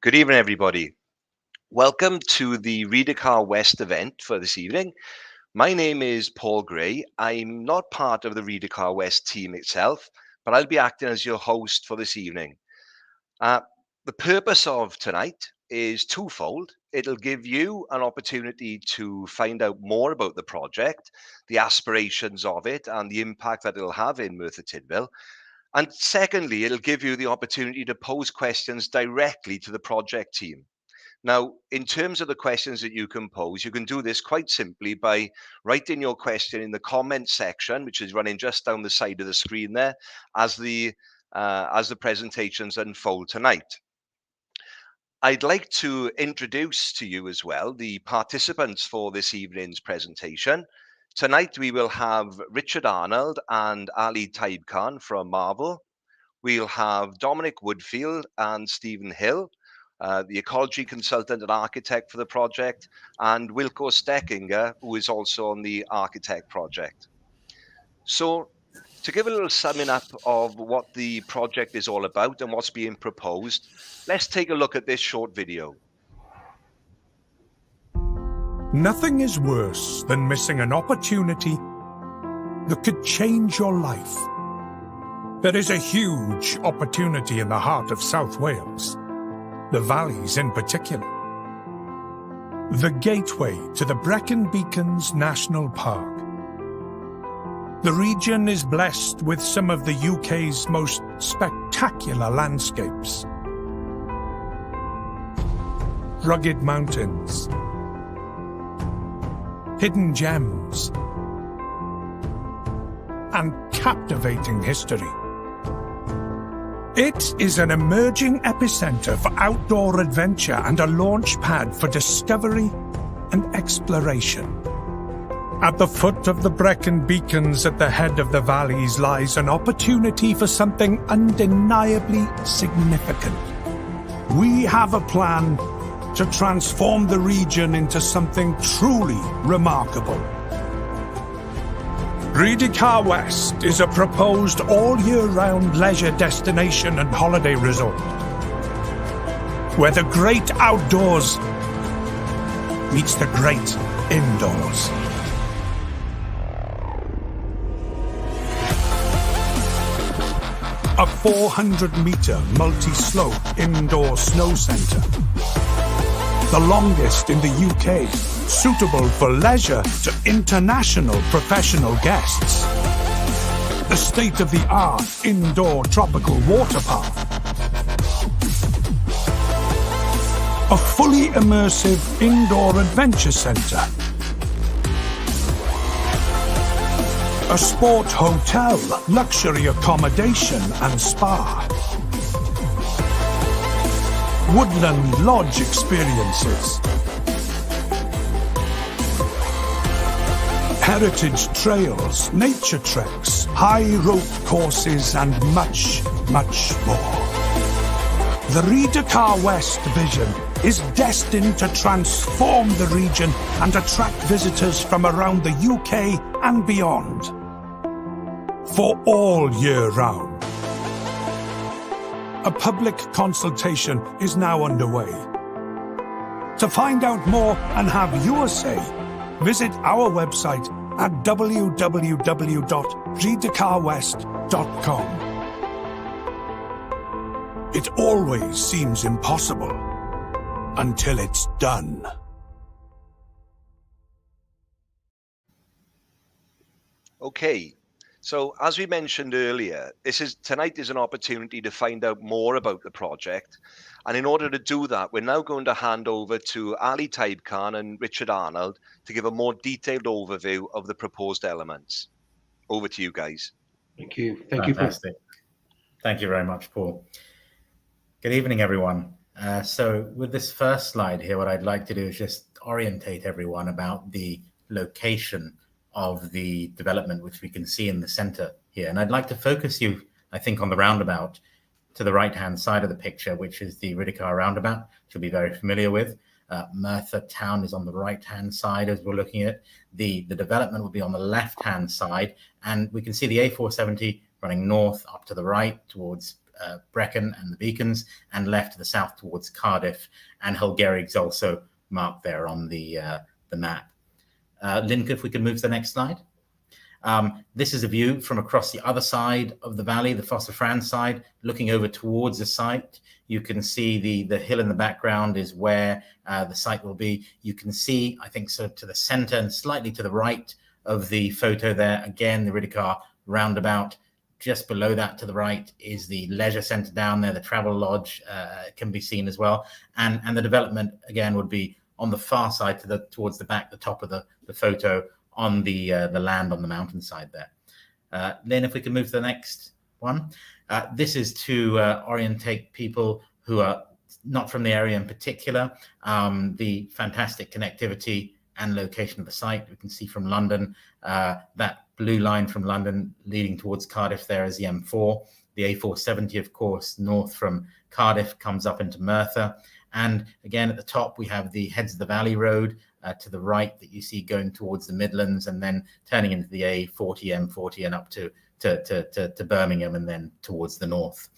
Good evening, everybody. Welcome to the Rhydycar West event for this evening. My name is Paul Gray. I'm not part of the Rhydycar West team itself, but I'll be acting as your host for this evening. The purpose of tonight is twofold. It'll give you an opportunity to find out more about the project, the aspirations of it, and the impact that it'll have in Merthyr Tydfil. And secondly, it'll give you the opportunity to pose questions directly to the project team. Now, in terms of the questions that you can pose, you can do this quite simply by writing your question in the comment section, which is running just down the side of the screen there, as the presentations unfold tonight. I'd like to introduce to you as well the participants for this evening's presentation. Tonight we will have Richard Arnold and Ali Taibkhan from Marvel. We'll have Dominic Woodfield and Stephen Hill, the ecology consultant and architect for the project, and Wilco Steckinger, who is also on the architect project. So to give a little summing up of what the project is all about and what's being proposed, let's take a look at this short video. Nothing is worse than missing an opportunity that could change your life. There is a huge opportunity in the heart of South Wales, the valleys in particular. The gateway to the Brecon Beacons National Park. The region is blessed with some of the UK's most spectacular landscapes. Rugged mountains, hidden gems, and captivating history. It is an emerging epicenter for outdoor adventure and a launch pad for discovery and exploration. At the foot of the Brecon Beacons at the head of the valleys lies an opportunity for something undeniably significant. We have a plan to transform the region into something truly remarkable. Rhydycar West is a proposed all-year-round leisure destination and holiday resort, where the great outdoors meets the great indoors. A 400-meter multi-slope indoor snow centre, the longest in the UK, suitable for leisure to international professional guests. A state-of-the-art indoor tropical water park. A fully immersive indoor adventure centre. A sport hotel, luxury accommodation and spa. Woodland lodge experiences. Heritage trails, nature treks, high rope courses and much, much more. The Rhydycar West vision is destined to transform the region and attract visitors from around the UK and beyond. For all year round. A public consultation is now underway. To find out more and have your say, visit our website at www.rhydycarwest.com. It always seems impossible until it's done. Okay. So as we mentioned earlier, tonight is an opportunity to find out more about the project. And in order to do that, we're now going to hand over to Ali Taibkhan and Richard Arnold to give a more detailed overview of the proposed elements. Over to you guys. Thank you. Thank you. Fantastic. Thank you very much, Paul. Good evening, everyone. So with this first slide here, what I'd like to do is just orientate everyone about the location of the development, which we can see in the center here. And I'd like to focus you, I think, on the roundabout to the right-hand side of the picture, which is the Rhydycar roundabout, which you'll be very familiar with. Merthyr town is on the right-hand side as we're looking at. The development will be on the left-hand side. And we can see the A470 running north up to the right towards Brecon and the Beacons, and left to the south towards Cardiff, and Hulgerig's also marked there on the map. Lincoln, if we could move to the next slide. This is a view from across the other side of the valley, the Fossa Fran side, looking over towards the site. You can see the hill in the background is where the site will be. You can see, I think, sort of to the center and slightly to the right of the photo there, again, the Rhydycar roundabout. Just below that to the right is the leisure centre down there. The travel lodge can be seen as well. And the development, again, would be on the far side towards the back, the top of the photo, on the land on the mountainside there. Then if we can move to the next one. This is to orientate people who are not from the area in particular, the fantastic connectivity and location of the site. We can see from London, that blue line from London leading towards Cardiff there is the M4. The A470, of course, north from Cardiff comes up into Merthyr. And again, at the top, we have the Heads of the Valley Road to the right that you see going towards the Midlands, and then turning into the A40, M40, and up to Birmingham, and then towards the north.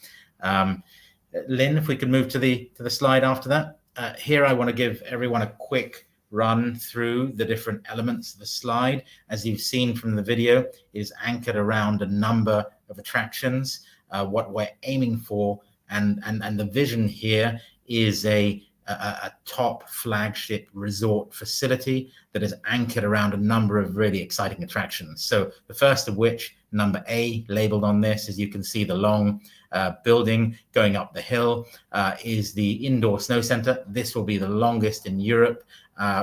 Lynn, if we could move to the slide after that. Here, I want to give everyone a quick run through the different elements of the slide. As you've seen from the video, is anchored around a number of attractions. What we're aiming for, and the vision here is a top flagship resort facility that is anchored around a number of really exciting attractions. So the first of which, number A, labeled on this, as you can see the long building going up the hill, is the indoor snow center. This will be the longest in Europe.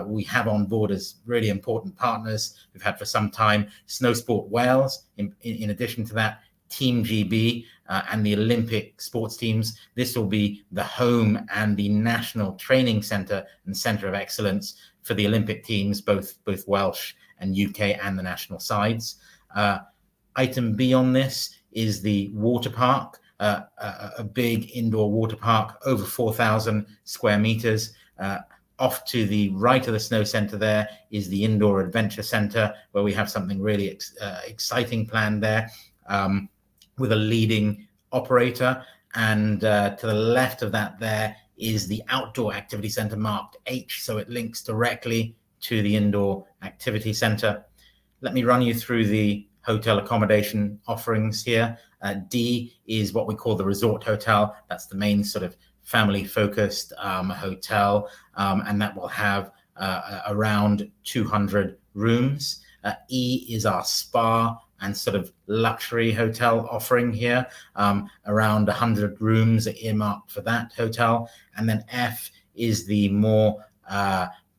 We have on board as really important partners we've had for some time, Snow Sport Wales. In addition to that, Team GB and the Olympic sports teams. This will be the home and the national training centre and centre of excellence for the Olympic teams, both Welsh and UK and the national sides. Item B on this is the water park, a big indoor water park, over 4,000 square metres. Off to the right of the snow centre there is the indoor adventure centre, where we have something really exciting planned there. With a leading operator, and to the left of that there is the outdoor activity center marked H, so it links directly to the indoor activity center. Let me run you through the hotel accommodation offerings here. D is what we call the resort hotel. That's the main sort of family focused hotel, and that will have around 200 rooms. E is our spa and sort of luxury hotel offering here. Around 100 rooms are earmarked for that hotel. And then F is the more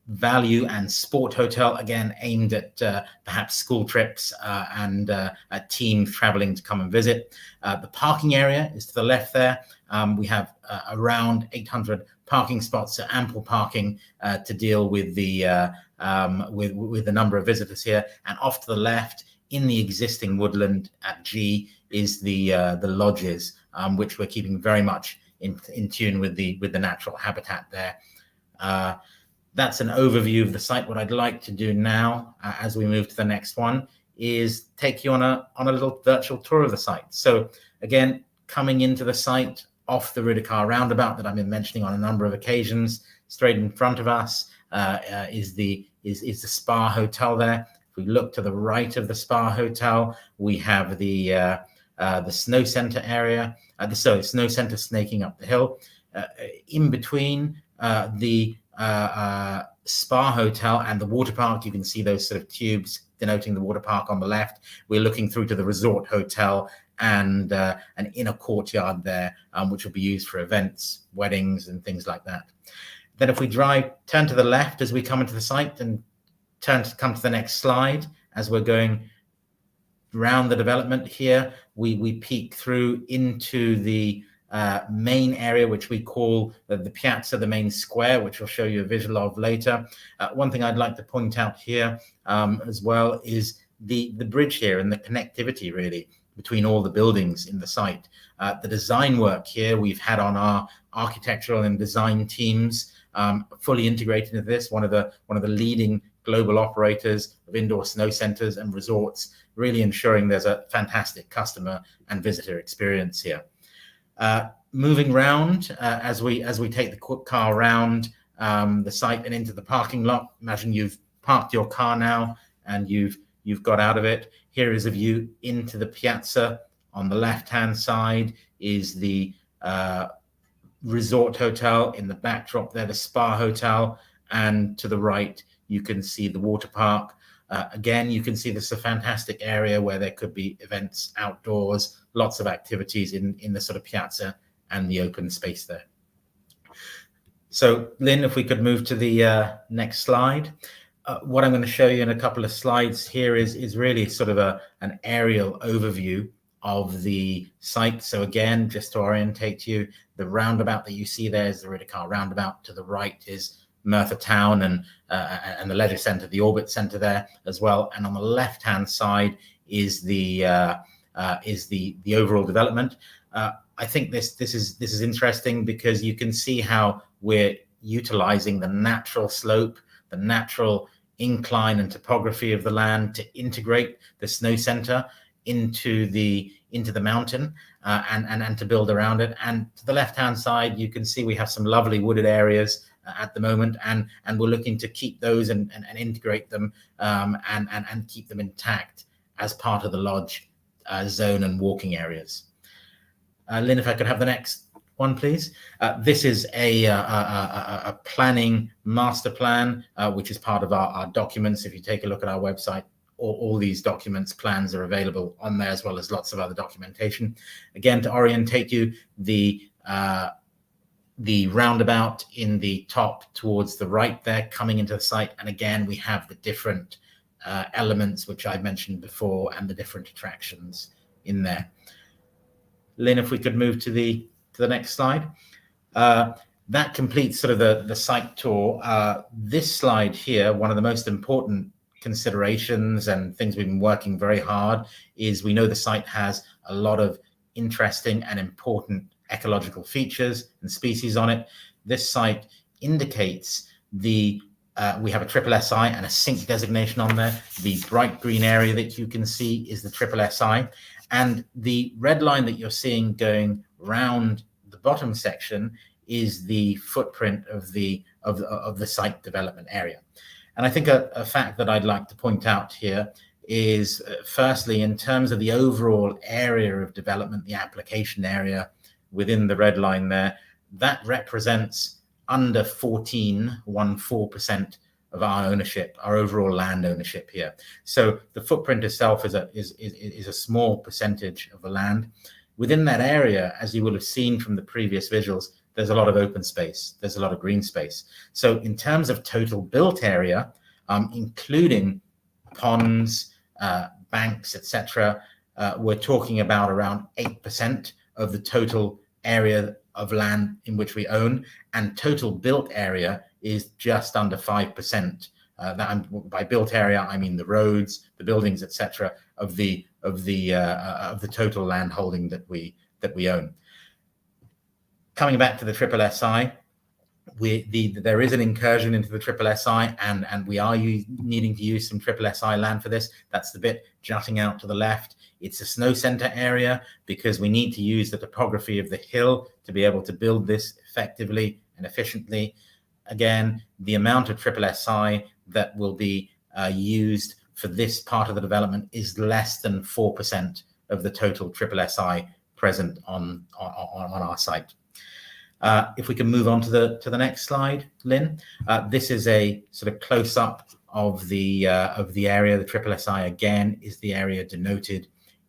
value and sport hotel, again aimed at perhaps school trips and a team traveling to come and visit. The parking area is to the left there. We have around 800 parking spots, so ample parking to deal with the number of visitors here. And off to the left, in the existing woodland at G, is the lodges, which we're keeping very much in tune with the natural habitat there. That's an overview of the site. What I'd like to do now, as we move to the next one, is take you on a little virtual tour of the site. So again, coming into the site off the Rhydycar roundabout that I've been mentioning on a number of occasions, straight in front of us is the Spa Hotel there. If we look to the right of the Spa Hotel, we have the snow center area, snow center snaking up the hill. In between the Spa Hotel and the water park, you can see those sort of tubes denoting the water park on the left. We're looking through to the resort hotel and an inner courtyard there, which will be used for events, weddings, and things like that. Then if we turn to the left as we come into the site and come to the next slide, as we're going around the development here, we peek through into the main area, which we call the piazza, the main square, which I'll show you a visual of later. One thing I'd like to point out here as well is the bridge here and the connectivity really between all the buildings in the site. The design work here we've had on our architectural and design teams fully integrated into this, one of the leading global operators of indoor snow centers and resorts, really ensuring there's a fantastic customer and visitor experience here. Moving round as we take the quick car around the site and into the parking lot. Imagine you've parked your car now and you've got out of it. Here is a view into the piazza. On the left-hand side is the resort hotel. In the backdrop there, the spa hotel, and to the right you can see the water park. Again, you can see this is a fantastic area where there could be events outdoors, lots of activities in the sort of piazza and the open space there. So Lynn, if we could move to the next slide. What I'm going to show you in a couple of slides here is really sort of an aerial overview of the site. So again, just to orientate you, the roundabout that you see there is the Rhydycar roundabout. To the right is Merthyr town and the leisure centre, the Orbit Centre there as well. And on the left-hand side is the overall development. I think this is interesting because you can see how we're utilizing the natural slope, the natural incline and topography of the land to integrate the snow center into the mountain and to build around it. And to the left-hand side, you can see we have some lovely wooded areas at the moment, and we're looking to keep those and integrate them and keep them intact as part of the lodge zone and walking areas. Lynn, if I could have the next one, please. This is a planning master plan, which is part of our documents. If you take a look at our website, all these documents, plans are available on there, as well as lots of other documentation. Again, to orientate you, the roundabout in the top towards the right there coming into the site. And again, we have the different elements, which I mentioned before, and the different attractions in there. Lynn, if we could move to the next slide. That completes sort of the site tour. This slide here, one of the most important considerations and things we've been working very hard is we know the site has a lot of interesting and important ecological features and species on it. This site indicates we have a triple SI and a SINC designation on there. The bright green area that you can see is the triple SI. And the red line that you're seeing going round the bottom section is the footprint of the site development area. And I think a fact that I'd like to point out here is, firstly, in terms of the overall area of development, the application area within the red line there, that represents under 14% of our ownership, our overall land ownership here. So the footprint itself is a small percentage of the land. Within that area, as you will have seen from the previous visuals, there's a lot of open space, there's a lot of green space. So in terms of total built area, including ponds, banks, etc., we're talking about around 8% of the total area of land in which we own, and total built area is just under 5%. By built area, I mean the roads, the buildings, etc., of the total land holding that we own. Coming back to the triple SI, there is an incursion into the triple SI, and we are needing to use some triple SI land for this. That's the bit jutting out to the left. It's a snow center area because we need to use the topography of the hill to be able to build this effectively and efficiently. Again, the amount of triple SI that will be used for this part of the development is less than 4% of the total triple SI present on our site. If we can move on to the next slide, Lynn. This is a sort of close-up of the area. The triple SI again is the area denoted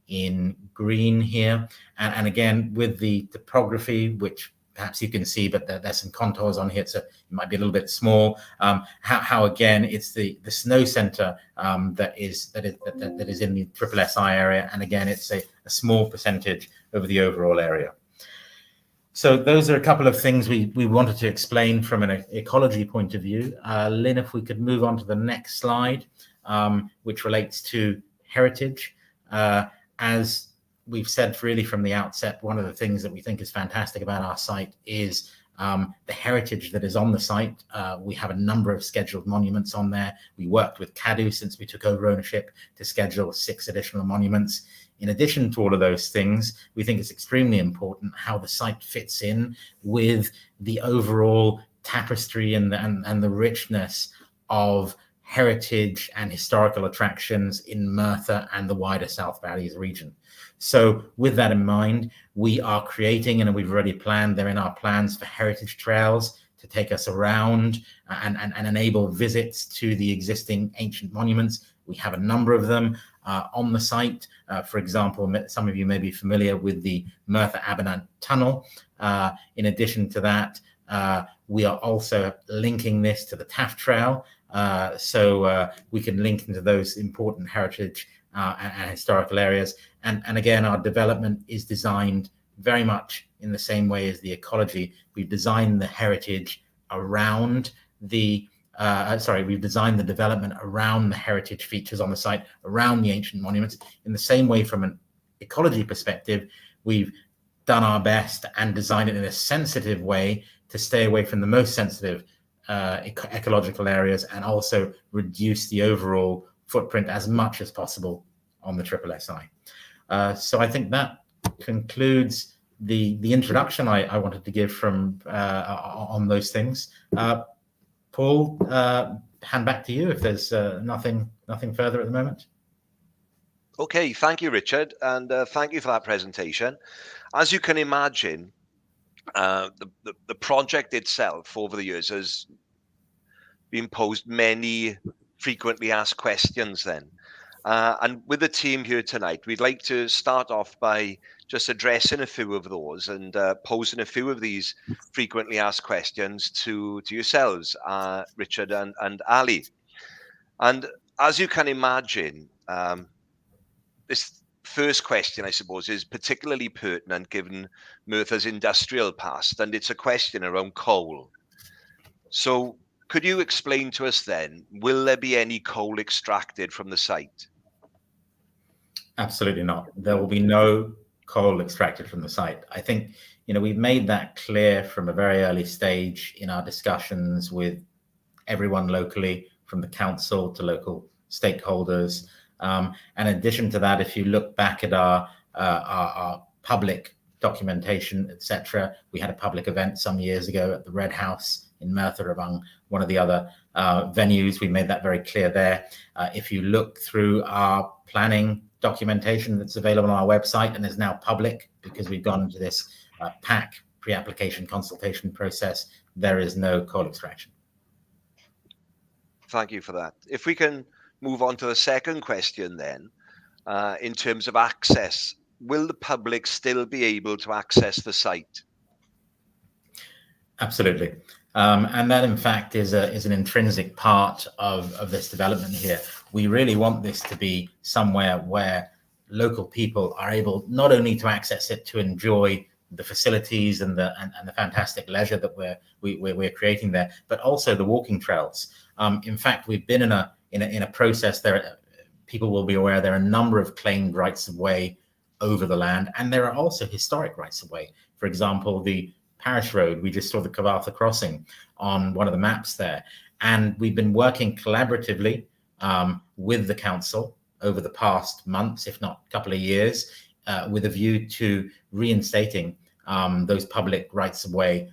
in green here, and again with the topography, which perhaps you can see, but there's some contours on here, so it might be a little bit small. How again it's the snow center that is in the triple SI area, and again it's a small percentage of the overall area. So those are a couple of things we wanted to explain from an ecology point of view. Lynn, if we could move on to the next slide, which relates to heritage. As we've said really from the outset, one of the things that we think is fantastic about our site is the heritage that is on the site. We have a number of scheduled monuments on there. We worked with CADU since we took over ownership to schedule 6 additional monuments. In addition to all of those things, we think it's extremely important how the site fits in with the overall tapestry and the richness of heritage and historical attractions in Merthyr and the wider South Valleys region. So with that in mind, we are creating, and we've already planned, they're in our plans for heritage trails to take us around and enable visits to the existing ancient monuments. We have a number of them on the site. For example, some of you may be familiar with the Merthyr Abernant Tunnel. In addition to that, we are also linking this to the Taff Trail, so we can link into those important heritage and historical areas. And again, our development is designed very much in the same way as the ecology. We've designed the heritage around the we've designed the development around the heritage features on the site, around the ancient monuments. In the same way, from an ecology perspective, we've done our best and designed it in a sensitive way to stay away from the most sensitive ecological areas, and also reduce the overall footprint as much as possible on the SSSI. So I think that concludes the introduction I wanted to give from on those things. Paul, hand back to you if there's nothing further at the moment. Okay, thank you, Richard, and thank you for that presentation. As you can imagine, the project itself over the years has been posed many frequently asked questions then. And with the team here tonight, we'd like to start off by just addressing a few of those and posing a few of these frequently asked questions to yourselves, Richard and Ali. And as you can imagine, this first question, I suppose, is particularly pertinent given Merthyr's industrial past, and it's a question around coal. So could you explain to us then, will there be any coal extracted from the site? Absolutely not. There will be no coal extracted from the site. I think, we've made that clear from a very early stage in our discussions with everyone locally, from the council to local stakeholders. And in addition to that, if you look back at our public documentation, etc., we had a public event some years ago at the Red House in Merthyr, among one of the other venues. We made that very clear there. If you look through our planning documentation that's available on our website and is now public, because we've gone into this PAC, pre-application consultation process, there is no coal extraction. Thank you for that. If we can move on to the second question then, in terms of access, will the public still be able to access the site? Absolutely. And that, in fact, is an intrinsic part of this development here. We really want this to be somewhere where local people are able not only to access it to enjoy the facilities and the fantastic leisure that we're creating there, but also the walking trails. In fact, we've been in a process there. People will be aware there are a number of claimed rights of way over the land, and there are also historic rights of way. For example, the Parish Road, we just saw the Cavartha crossing on one of the maps there, and we've been working collaboratively with the council over the past months, if not a couple of years, with a view to reinstating those public rights of way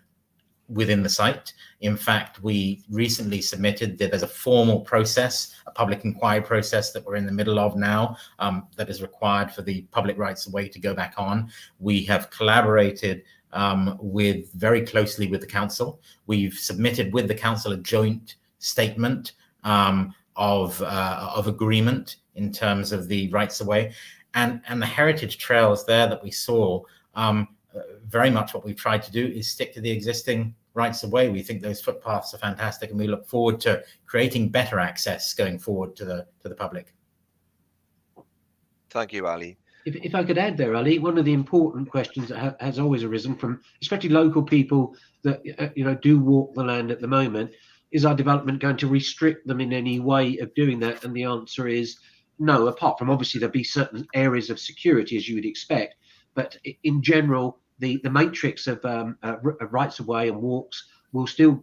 within the site. In fact, we recently submitted that there's a formal process, a public inquiry process that we're in the middle of now, that is required for the public rights of way to go back on. We have collaborated very closely with the council. We've submitted with the council a joint statement of agreement in terms of the rights of way, and the heritage trails there that we saw. Very much what we've tried to do is stick to the existing rights of way. We think those footpaths are fantastic, and we look forward to creating better access going forward to the public. Thank you, Ali. If I could add there, Ali, one of the important questions that has always arisen from especially local people that do walk the land at the moment is our development going to restrict them in any way of doing that? And the answer is no, apart from obviously there'll be certain areas of security as you would expect. But in general, the matrix of rights of way and walks will still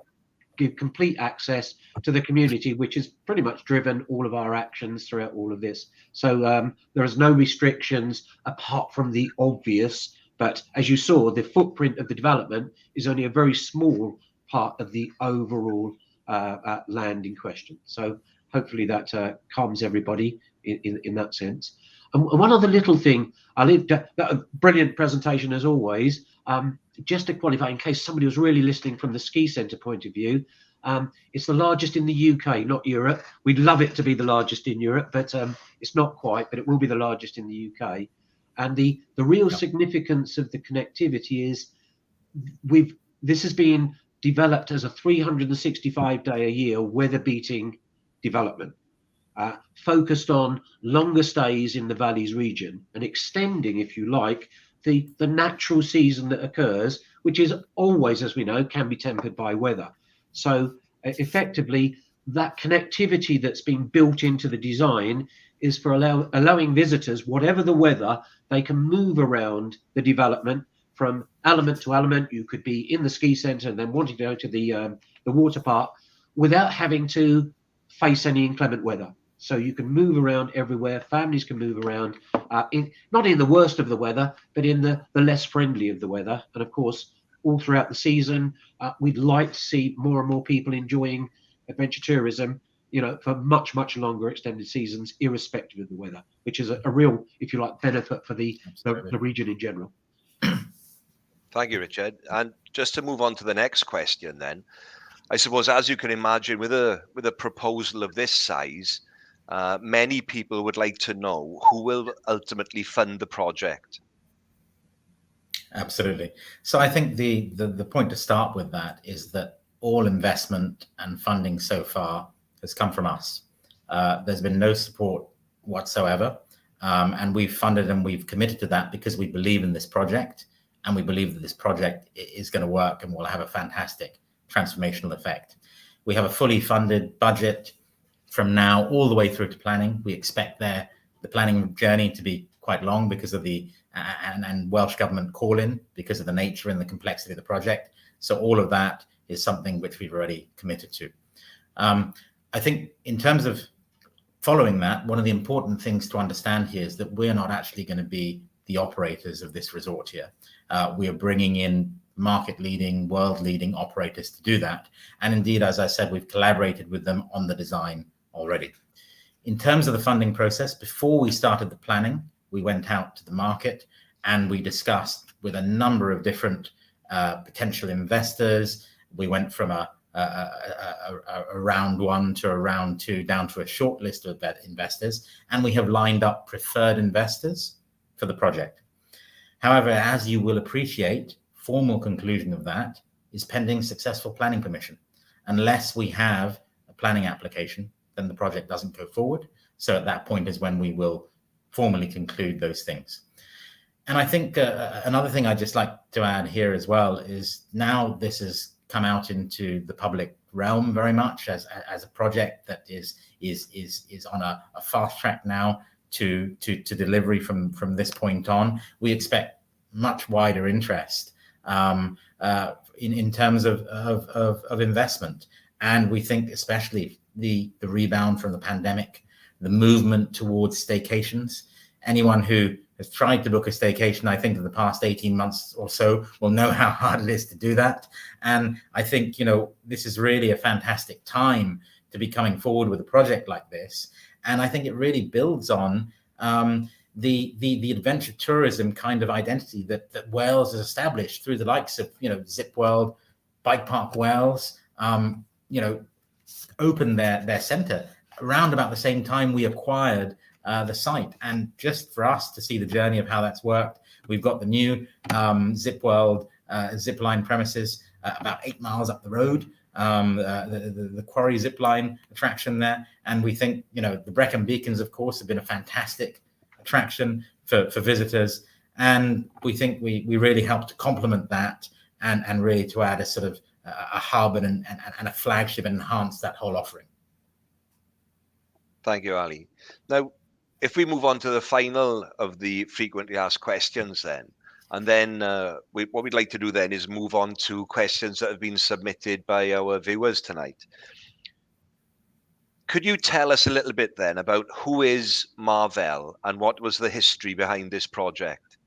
give complete access to the community, which has pretty much driven all of our actions throughout all of this. So there is no restrictions apart from the obvious, but as you saw, the footprint of the development is only a very small part of the overall land in question. So hopefully that calms everybody in that sense. And one other little thing, a brilliant presentation as always. Just to qualify, in case somebody was really listening from the ski centre point of view, it's the largest in the UK, not Europe. We'd love it to be the largest in Europe, but it's not quite, but it will be the largest in the UK. And the real significance of the connectivity is this has been developed as a 365-day-a-year weather-beating development, focused on longer stays in the valleys region and extending, if you like, the natural season that occurs, which is always, as we know, can be tempered by weather. So effectively, that connectivity that's been built into the design is for allowing visitors, whatever the weather, they can move around the development from element to element. You could be in the ski centre and then wanting to go to the water park without having to face any inclement weather. So you can move around everywhere. Families can move around, not in the worst of the weather, but in the less friendly of the weather. And of course, all throughout the season, we'd like to see more and more people enjoying adventure tourism, for much, much longer extended seasons, irrespective of the weather, which is a real, if you like, benefit for the region in general. Thank you, Richard. And just to move on to the next question then, I suppose, as you can imagine, with a proposal of this size, many people would like to know who will ultimately fund the project. Absolutely. So I think the point to start with that is that all investment and funding so far has come from us. There's been no support whatsoever, and we've funded and we've committed to that because we believe in this project, and we believe that this project is going to work and will have a fantastic transformational effect. We have a fully funded budget from now all the way through to planning. We expect the planning journey to be quite long because of the and Welsh Government call-in because of the nature and the complexity of the project. So all of that is something which we've already committed to. I think in terms of following that, one of the important things to understand here is that we're not actually going to be the operators of this resort here. We are bringing in market-leading, world-leading operators to do that. And indeed, as I said, we've collaborated with them on the design already. In terms of the funding process, before we started the planning, we went out to the market and we discussed with a number of different potential investors. We went from a round one to a round two down to a short list of investors, and we have lined up preferred investors for the project. However, as you will appreciate, formal conclusion of that is pending successful planning permission. Unless we have a planning application, then the project doesn't go forward. So at that point is when we will formally conclude those things. And I think another thing I'd just like to add here as well is now this has come out into the public realm very much as a project that is on a fast track now to delivery from this point on. We expect much wider interest in terms of investment, and we think especially the rebound from the pandemic, the movement towards staycations. Anyone who has tried to book a staycation, I think in the past 18 months or so, will know how hard it is to do that. And I think, this is really a fantastic time to be coming forward with a project like this. And I think it really builds on the adventure tourism kind of identity that Wales has established through the likes of, Zip World, Bike Park Wales, opened their centre around about the same time we acquired the site. And just for us to see the journey of how that's worked, we've got the new Zip World zipline premises about 8 miles up the road, the Quarry zipline attraction there. And we think, the Brecon Beacons, of course, have been a fantastic attraction for visitors. And we think we really help to complement that and really to add a sort of a hub and a flagship and enhance that whole offering. Thank you, Ali. Now, if we move on to the final of the frequently asked questions then, And then what we'd like to do then is move on to questions that have been submitted by our viewers tonight. Could you tell us a little bit then about who is Marvell and what was the history behind this project?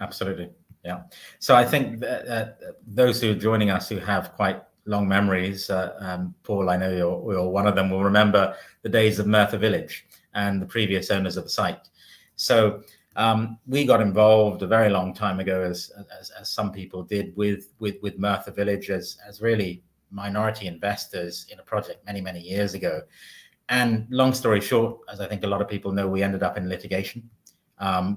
Absolutely. Yeah. So I think that, those who are joining us who have quite long memories, Paul, I know you're one of them, will remember the days of Merthyr Village and the previous owners of the site. So we got involved a very long time ago, as some people did, with Merthyr Village as really minority investors in a project many years ago. And long story short, as I think a lot of people know, we ended up in litigation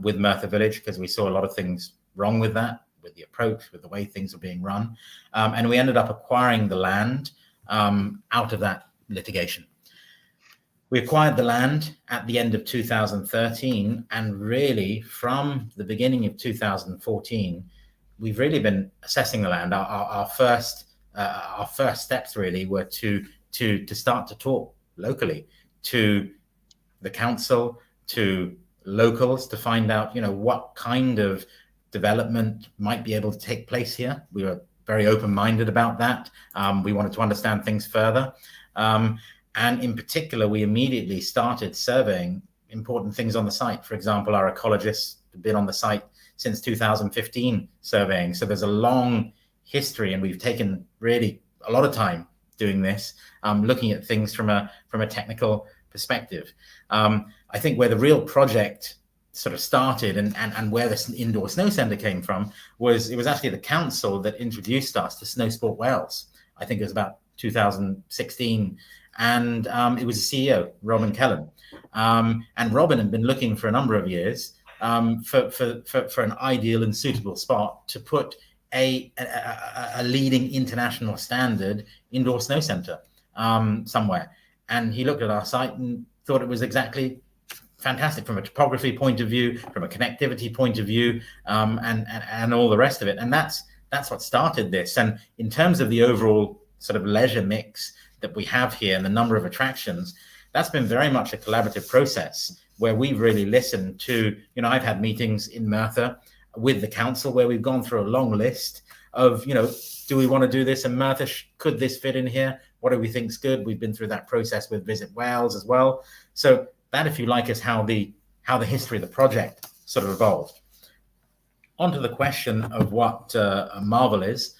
with Merthyr Village because we saw a lot of things wrong with that, with the approach, with the way things were being run. And we ended up acquiring the land out of that litigation. We acquired the land at the end of 2013, and really from the beginning of 2014, we've really been assessing the land. Our first steps really were to start to talk locally to the council, to locals, to find out, what kind of development might be able to take place here. We were very open-minded about that. We wanted to understand things further. And in particular, we immediately started surveying important things on the site. For example, our ecologists have been on the site since 2015 surveying. So there's a long history, and we've taken really a lot of time doing this, looking at things from a technical perspective. I think where the real project sort of started and where this indoor snow centre came from was actually the council that introduced us to Snow Sport Wales. I think it was about 2016. And it was the CEO, Robin Kellan. And Robin had been looking for a number of years for an ideal and suitable spot to put a leading international standard indoor snow centre somewhere. And he looked at our site and thought it was exactly fantastic from a topography point of view, from a connectivity point of view, and all the rest of it. And that's what started this. And in terms of the overall sort of leisure mix that we have here and the number of attractions, that's been very much a collaborative process where we've really listened to, I've had meetings in Merthyr with the council where we've gone through a long list of, do we want to do this in Merthyr? Could this fit in here? What do we think is good? We've been through that process with Visit Wales as well. So that, if you like, is how the history of the project sort of evolved. Onto the question of what Marvell is.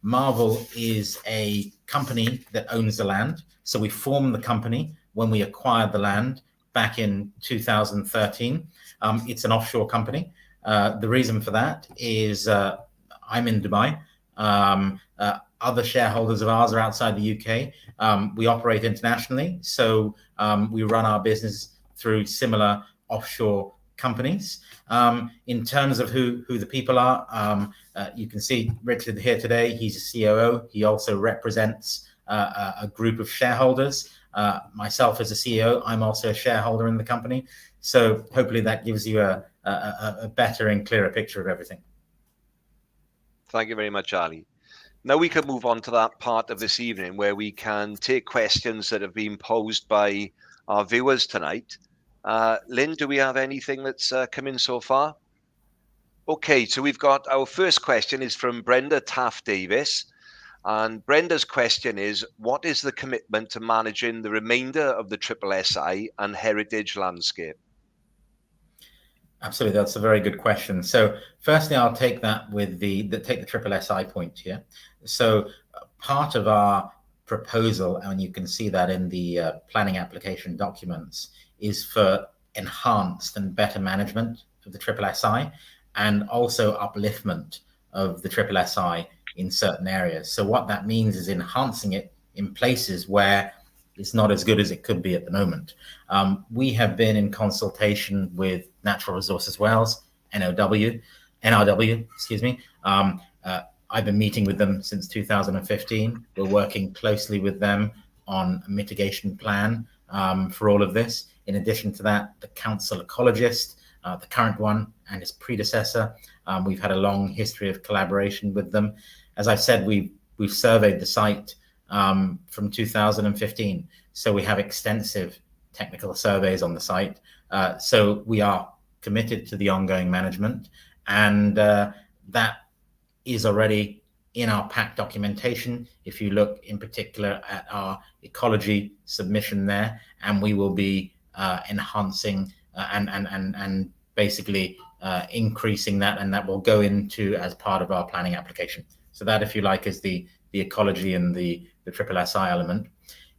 Marvell is a company that owns the land. So we formed the company when we acquired the land back in 2013. It's an offshore company. The reason for that is I'm in Dubai. Other shareholders of ours are outside the UK. We operate internationally. So we run our business through similar offshore companies. In terms of who the people are, you can see Richard here today. He's a COO. He also represents a group of shareholders. Myself as a CEO, I'm also a shareholder in the company. So hopefully that gives you a better and clearer picture of everything. Thank you very much, Ali. Now we can move on to that part of this evening where we can take questions that have been posed by our viewers tonight. Lynn, do we have anything that's come in so far? Okay, so we've got our first question is from Brenda Taft Davis. And Brenda's question is, what is the commitment to managing the remainder of the SSSI and heritage landscape? Absolutely, that's a very good question. So firstly, I'll take that with take the SSSI point here. So part of our proposal, and you can see that in the planning application documents, is for enhanced and better management of the SSSI and also upliftment of the SSSI in certain areas. So what that means is enhancing it in places where it's not as good as it could be at the moment. We have been in consultation with Natural Resources Wales, NRW, excuse me. I've been meeting with them since 2015. We're working closely with them on a mitigation plan for all of this. In addition to that, the council ecologist, the current one and his predecessor, we've had a long history of collaboration with them. As I said, we've surveyed the site from 2015. So we have extensive technical surveys on the site. So we are committed to the ongoing management. and that is already in our PAC documentation. If you look in particular at our ecology submission there, and we will be enhancing and basically increasing that, and that will go into as part of our planning application. So that, if you like, is the ecology and the triple SI element.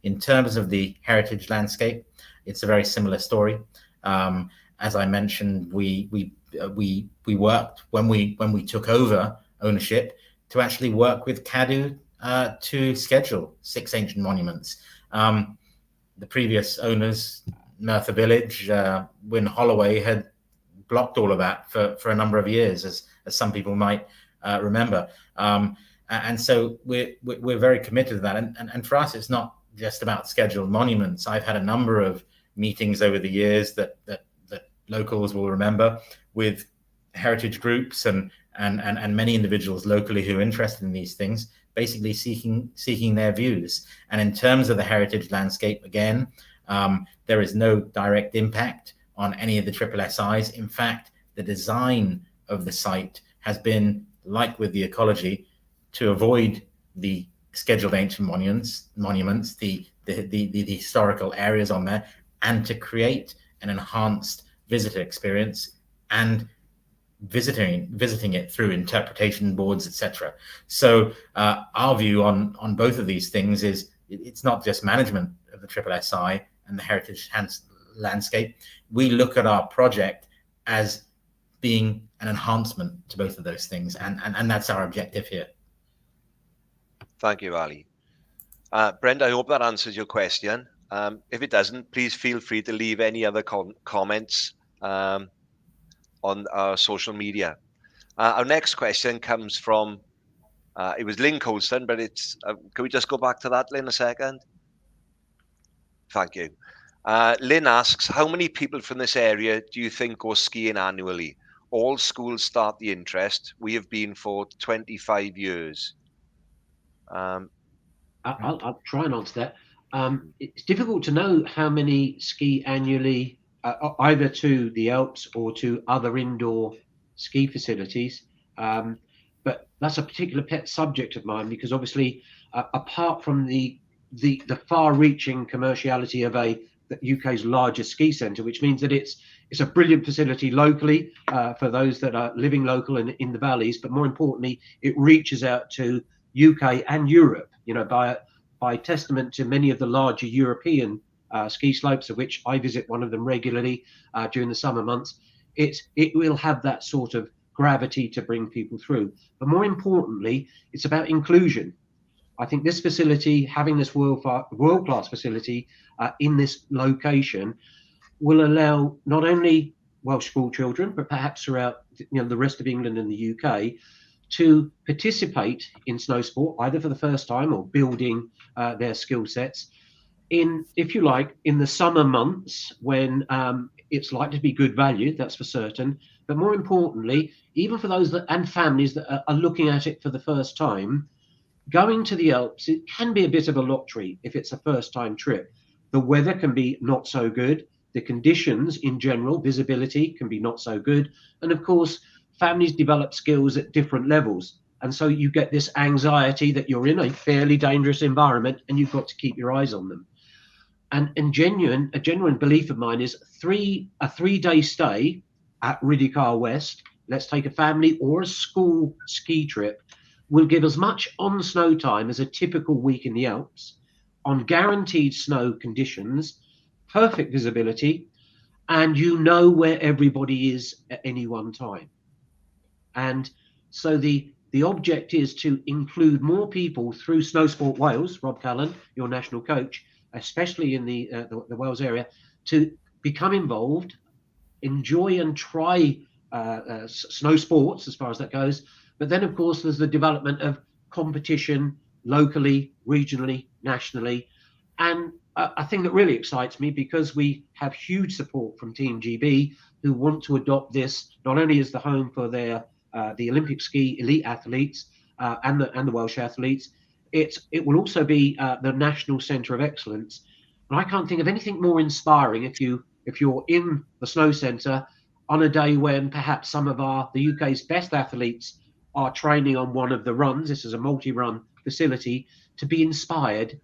In terms of the heritage landscape, it's a very similar story. As I mentioned, we worked when we took over ownership to actually work with CADU to schedule 6 ancient monuments. The previous owners, Merthyr Village, Wyn Holloway, had blocked all of that for a number of years, as some people might remember. And so we're very committed to that. And for us, it's not just about scheduled monuments. I've had a number of meetings over the years that locals will remember with heritage groups and many individuals locally who are interested in these things, basically seeking their views. And in terms of the heritage landscape, again, there is no direct impact on any of the triple SIs. In fact, the design of the site has been, like with the ecology, to avoid the scheduled ancient monuments, the historical areas on there, and to create an enhanced visitor experience and visiting it through interpretation boards, etc. So our view on both of these things is it's not just management of the triple SI and the heritage landscape. We look at our project as being an enhancement to both of those things, and that's our objective here. Thank you, Ali. Brenda, I hope that answers your question. If it doesn't, please feel free to leave any other comments on our social media. Our next question comes from, it was Lynn Colston, but it's, can we just go back to that, Lynn, a second? Thank you. Lynn asks, how many people from this area do you think go skiing annually? All schools start the interest. We have been for 25 years. I'll try and answer that. It's difficult to know how many ski annually, either to the Alps or to other indoor ski facilities. But that's a particular pet subject of mine, because obviously, apart from the far-reaching commerciality of the UK's largest ski centre, which means that it's a brilliant facility locally for those that are living local and in the valleys, but more importantly, it reaches out to UK and Europe, by testament to many of the larger European ski slopes, of which I visit one of them regularly during the summer months. It will have that sort of gravity to bring people through. But more importantly, it's about inclusion. I think this facility, having this world-class facility in this location, will allow not only Welsh school children, but perhaps throughout the rest of England and the UK, to participate in snow sport, either for the first time or building their skill sets in, if you like, in the summer months when it's likely to be good value, that's for certain. But more importantly, even for those and families that are looking at it for the first time, going to the Alps, it can be a bit of a lottery if it's a first-time trip. The weather can be not so good. The conditions in general, visibility, can be not so good. And of course, families develop skills at different levels. And so you get this anxiety that you're in a fairly dangerous environment and you've got to keep your eyes on them. And a genuine belief of mine is a 3-day stay at Rhydycar West, let's take a family or a school ski trip, will give as much on snow time as a typical week in the Alps, on guaranteed snow conditions, perfect visibility, and where everybody is at any one time. And so the object is to include more people through Snow Sport Wales, Rob Callan, your national coach, especially in the Wales area, to become involved, enjoy and try snow sports as far as that goes. But then, of course, there's the development of competition locally, regionally, nationally. And a thing that really excites me, because we have huge support from Team GB, who want to adopt this not only as the home for their the Olympic ski elite athletes and the Welsh athletes, it will also be the national centre of excellence. And I can't think of anything more inspiring if you're in the snow centre on a day when perhaps some of the UK's best athletes are training on one of the runs, this is a multi-run facility, to be inspired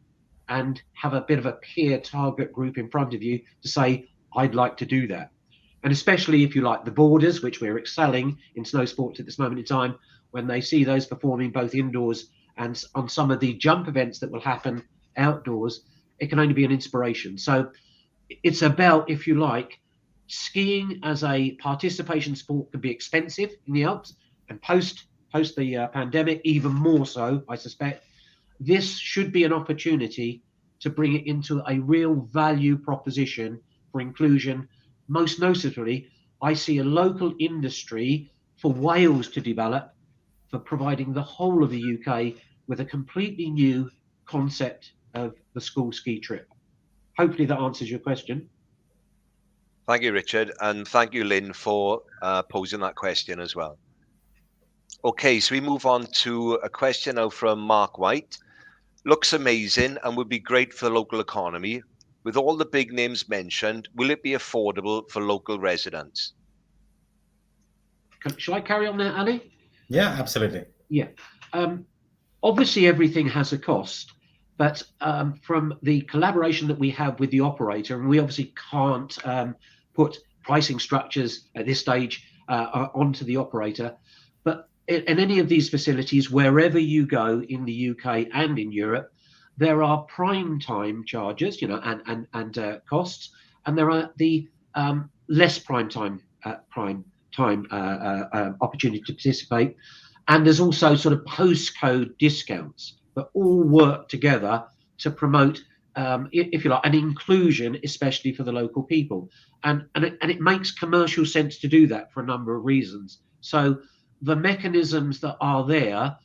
and have a bit of a peer target group in front of you to say, I'd like to do that. And especially if you like the borders, which we're excelling in snow sports at this moment in time, when they see those performing both indoors and on some of the jump events that will happen outdoors, it can only be an inspiration. So it's about, if you like, skiing as a participation sport can be expensive in the Alps, and post the pandemic, even more so, I suspect. This should be an opportunity to bring it into a real value proposition for inclusion. Most notably, I see a local industry for Wales to develop for providing the whole of the UK with a completely new concept of the school ski trip. Hopefully that answers your question. Thank you, Richard, and thank you, Lynn, for posing that question as well. Okay, so we move on to a question now from Mark White. Looks amazing and would be great for the local economy. With all the big names mentioned, will it be affordable for local residents? Shall I carry on there, Ali? Yeah, absolutely. Yeah. Obviously, everything has a cost, but from the collaboration that we have with the operator, and we obviously can't put pricing structures at this stage onto the operator, but in any of these facilities, wherever you go in the UK and in Europe, there are prime time charges, and costs, and there are the less prime time opportunity to participate, and there's also sort of postcode discounts that all work together to promote, if you like, an inclusion, especially for the local people, and it makes commercial sense to do that for a number of reasons. So the mechanisms that are there,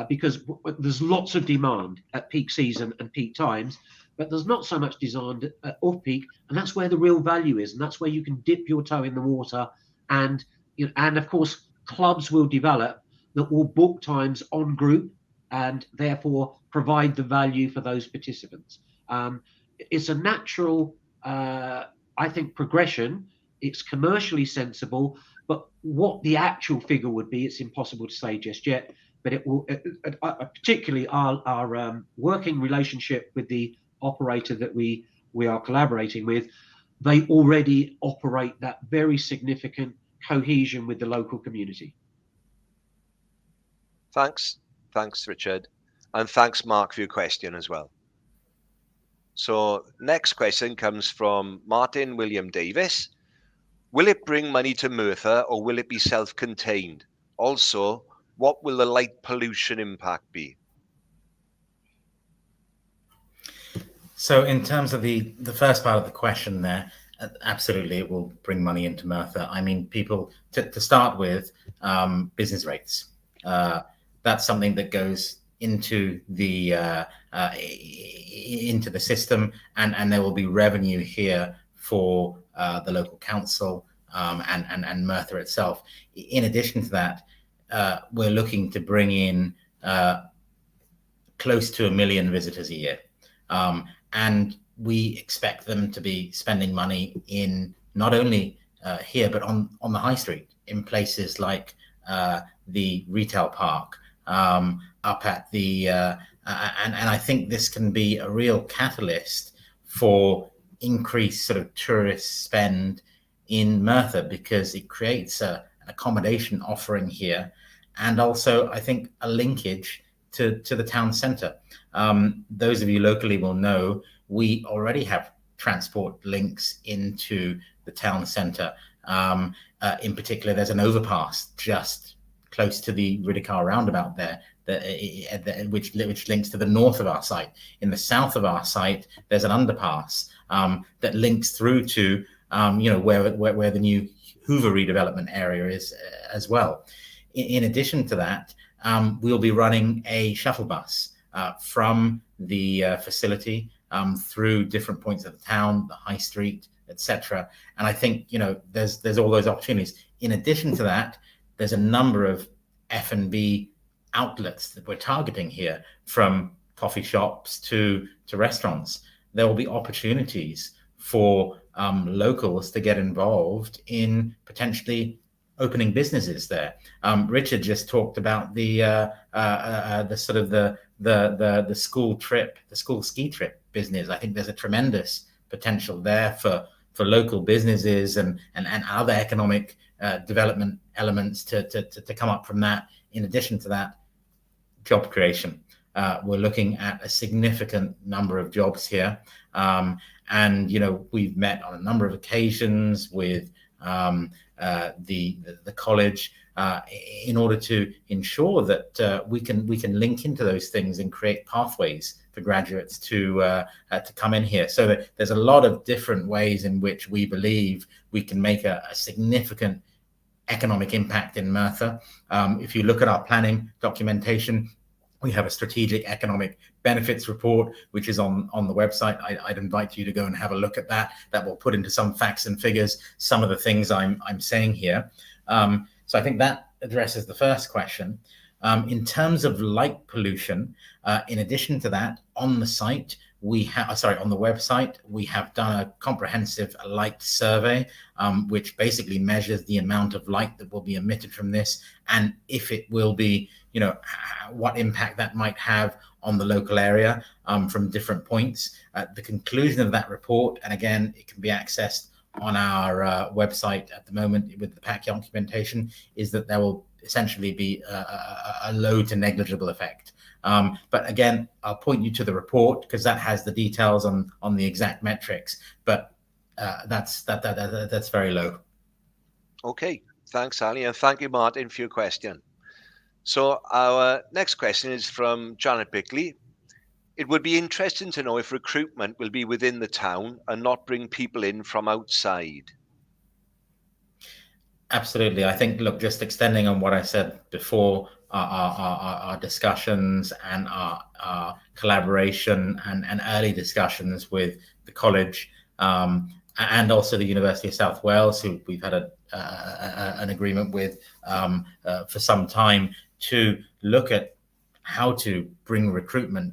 because there's lots of demand at peak season and peak times, but there's not so much demand at off-peak, and that's where the real value is, and that's where you can dip your toe in the water, and of course clubs will develop that will book times on group and therefore provide the value for those participants. It's a natural, I think, progression. It's commercially sensible, but what the actual figure would be, it's impossible to say just yet. But it will, particularly our working relationship with the operator that we are collaborating with, they already operate that very significant cohesion with the local community. Thanks, Richard, and thanks, Mark, for your question as well. So next question comes from Martin William Davis. Will it bring money to Merthyr or will it be self-contained? Also, what will the light pollution impact be? So in terms of the first part of the question there, absolutely it will bring money into Merthyr. I mean, people, to start with, business rates. That's something that goes into the system, and there will be revenue here for the local council and Merthyr itself. In addition to that, we're looking to bring in close to 1 million visitors a year, and we expect them to be spending money in not only here but on the high street, in places like the retail park, up at the and I think this can be a real catalyst for increased sort of tourist spend in Merthyr, because it creates an accommodation offering here, and also I think a linkage to the town centre. Those of you locally will know we already have transport links into the town centre. In particular, there's an overpass just close to the Rhydycar roundabout there, which links to the north of our site. In the south of our site, there's an underpass that links through to where the new Hoover redevelopment area is as well. In addition to that, we'll be running a shuttle bus from the facility through different points of the town, the high street, etc. And I think there's all those opportunities. In addition to that, there's a number of F&B outlets that we're targeting here, from coffee shops to restaurants. There will be opportunities for locals to get involved in potentially opening businesses there. Richard just talked about the sort of the school ski trip business. I think there's a tremendous potential there for local businesses and other economic development elements to come up from that. In addition to that, job creation. We're looking at a significant number of jobs here. And, we've met on a number of occasions with the college in order to ensure that we can link into those things and create pathways for graduates to come in here. So there's a lot of different ways in which we believe we can make a significant economic impact in Merthyr. If you look at our planning documentation, we have a strategic economic benefits report, which is on the website. I'd invite you to go and have a look at that. That will put into some facts and figures some of the things I'm saying here. So I think that addresses the first question. In terms of light pollution, in addition to that, on the site, on the website, we have done a comprehensive light survey, which basically measures the amount of light that will be emitted from this, and if it will be, what impact that might have on the local area from different points. The conclusion of that report, and again, it can be accessed on our website at the moment with the PAC documentation, is that there will essentially be a low to negligible effect. But again, I'll point you to the report because that has the details on the exact metrics. But that's very low. Okay, thanks, Ali, and thank you, Martin, for your question. So our next question is from Janet Bickley. It would be interesting to know if recruitment will be within the town and not bring people in from outside. Absolutely. I think, look, just extending on what I said before, our discussions and our collaboration and early discussions with the college and also the University of South Wales, who we've had an agreement with for some time, to look at how to bring recruitment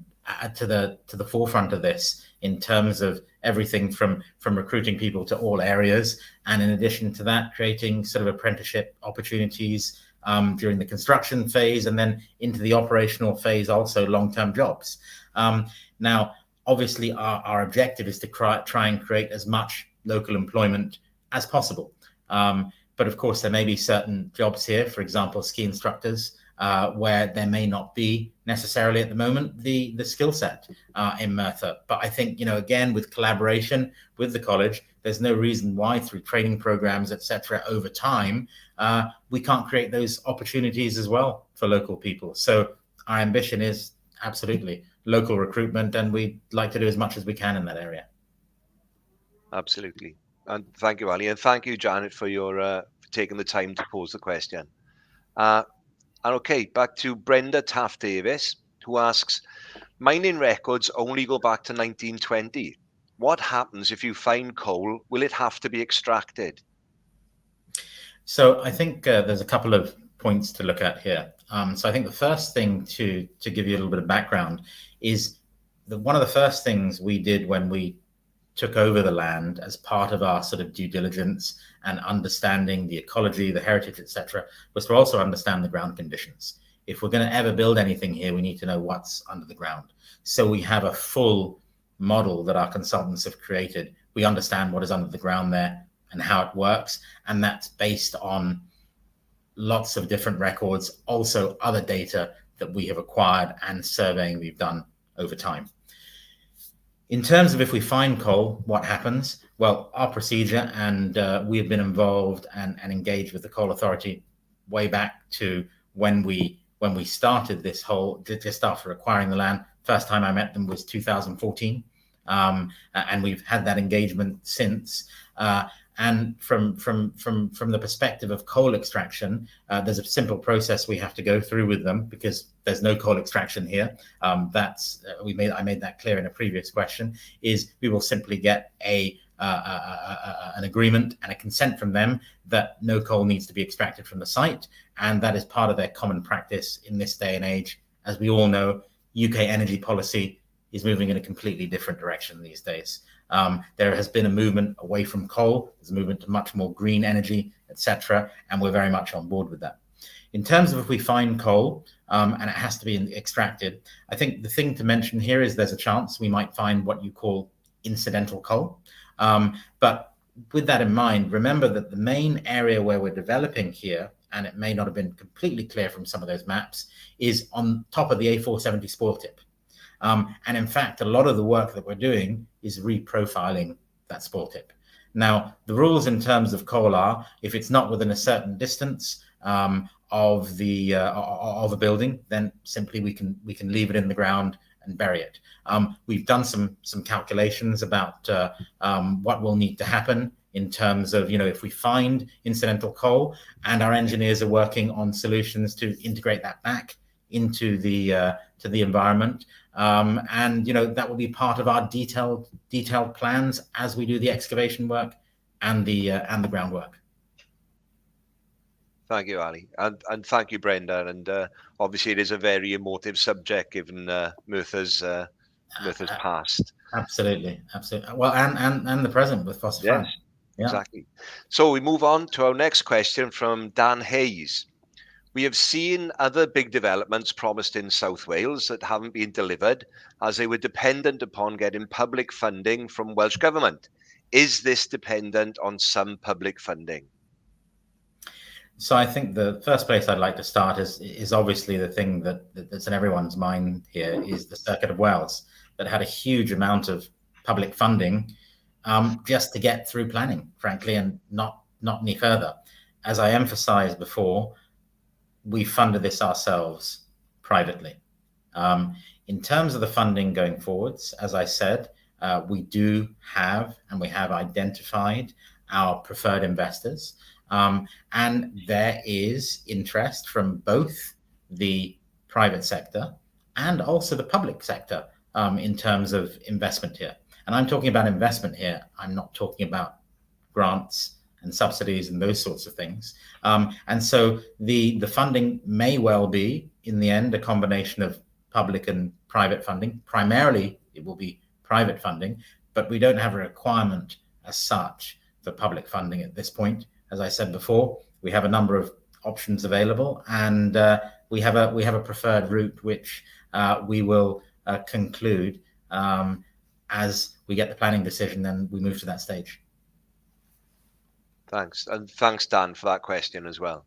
to the forefront of this in terms of everything from recruiting people to all areas, and in addition to that, creating sort of apprenticeship opportunities during the construction phase, and then into the operational phase, also long-term jobs. Now, obviously, our objective is to try and create as much local employment as possible. But of course, there may be certain jobs here, for example, ski instructors, where there may not be necessarily at the moment the skill set in Merthyr. But I think, again, with collaboration with the college, there's no reason why through training programs, etc., over time, we can't create those opportunities as well for local people. So our ambition is absolutely local recruitment, and we'd like to do as much as we can in that area. Absolutely. And thank you, Ali, and thank you, Janet, for your for taking the time to pose the question. And okay, back to Brenda Taft Davis, who asks, mining records only go back to 1920. What happens if you find coal? Will it have to be extracted? So I think there's a couple of points to look at here. So I think the first thing to give you a little bit of background is that one of the first things we did when we took over the land as part of our sort of due diligence and understanding the ecology, the heritage, etc., was to also understand the ground conditions. If we're going to ever build anything here, we need to know what's under the ground. So we have a full model that our consultants have created. We understand what is under the ground there and how it works. And that's based on lots of different records, also other data that we have acquired and surveying we've done over time. In terms of if we find coal, what happens? Well, our procedure, and we have been involved and engaged with the Coal Authority way back to when we started this whole, just after acquiring the land. First time I met them was 2014, and we've had that engagement since. And from the perspective of coal extraction, there's a simple process we have to go through with them because there's no coal extraction here. I made that clear in a previous question. Is we will simply get an agreement and a consent from them that no coal needs to be extracted from the site, and that is part of their common practice in this day and age. As we all know, UK energy policy is moving in a completely different direction these days. There has been a movement away from coal. There's a movement to much more green energy, etc., and we're very much on board with that. In terms of if we find coal and it has to be extracted, I think the thing to mention here is there's a chance we might find what you call incidental coal. But with that in mind, remember that the main area where we're developing here, and it may not have been completely clear from some of those maps, is on top of the A470 spoil tip. And in fact, a lot of the work that we're doing is reprofiling that spoil tip. Now, the rules in terms of coal are, if it's not within a certain distance of a building, then simply we can leave it in the ground and bury it. We've done some calculations about what will need to happen in terms of, if we find incidental coal, and our engineers are working on solutions to integrate that back into the environment. And that will be part of our detailed plans as we do the excavation work and the groundwork. Thank you, Ali, and thank you, Brenda. And obviously, it is a very emotive subject given Merthyr's past. Absolutely. Well, and the present with fossil fuels. Yes, yeah. Exactly. So we move on to our next question from Dan Hayes. We have seen other big developments promised in South Wales that haven't been delivered as they were dependent upon getting public funding from Welsh Government. Is this dependent on some public funding? So I think the first place I'd like to start is obviously the thing that's in everyone's mind here is the Circuit of Wales that had a huge amount of public funding just to get through planning, frankly, and not any further. As I emphasized before, we funded this ourselves privately. In terms of the funding going forwards, as I said, we do have and we have identified our preferred investors. And there is interest from both the private sector and also the public sector in terms of investment here. And I'm talking about investment here. I'm not talking about grants and subsidies and those sorts of things. And so the funding may well be, in the end, a combination of public and private funding. Primarily, it will be private funding, but we don't have a requirement as such for public funding at this point. As I said before, we have a number of options available, and we have a preferred route which we will conclude as we get the planning decision. Then we move to that stage. Thanks, and thanks, Dan, for that question as well.